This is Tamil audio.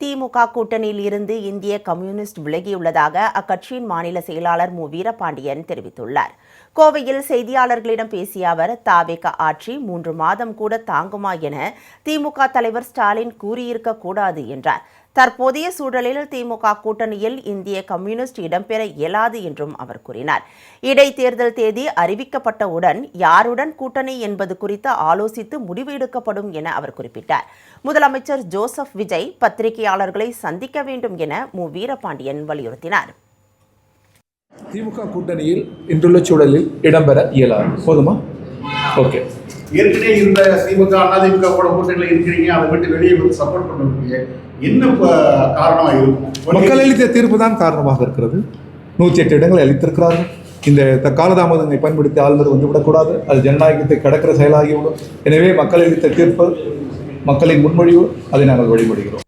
திமுக கூட்டணியில் இருந்து இந்திய கம்யூனிஸ்ட் விலகியுள்ளதாக அக்கட்சியின் மாநில செயலாளர் மு. வீரபாண்டியன் தெரிவித்துள்ளார். கோவையில் செய்தியாளர்களிடம் பேசிய அவர், தாவேக ஆட்சி 3 மாதம் கூட தாங்குமா என திமுக தலைவர் ஸ்டாலின் கூறியிருக்க கூடாது என்றார். தற்போதைய சூழலில் திமுக கூட்டணியில் இந்திய கம்யூனிஸ்ட் இடம்பெற இயலாது என்றும் அவர் கூறினார். இடைத்தேர்தல் தேதி அறிவிக்கப்பட்டவுடன் யாருடன் கூட்டணி என்பது குறித்து ஆலோசித்து முடிவு எடுக்கப்படும் என அவர் குறிப்பிட்டார். முதலமைச்சர் ஜோசப் விஜய் பத்திரிகையாளர்களை சந்திக்க வேண்டும் என மு. வீரபாண்டியன் வலியுறுத்தினார். திமுக கூட்டணியில் இன்றுள்ள சூழலில் இடம்பெற இயலாது. போதுமா? ஓகே. ஏற்கனவே இந்த திமுக அதிமுக கூட்டணியில் இருக்கிறீங்க, அதை விட்டு வெளியே வந்து சப்போர்ட் பண்ணுறதுக்கு என்ன காரணமாக இருக்கும்? மக்கள் அளித்த தீர்ப்பு தான் காரணமாக இருக்கிறது. 108 இடங்களை அளித்திருக்கிறார்கள். இந்த காலதாமதங்களை பயன்படுத்தி ஆளுநர் வந்துவிடக்கூடாது. அது ஜனநாயகத்தை கடக்கிற செயலாகிவிடும். எனவே மக்கள் அளித்த தீர்ப்பு, மக்களின் முன்மொழிவு, அதை நாங்கள் வழிபடுகிறோம்.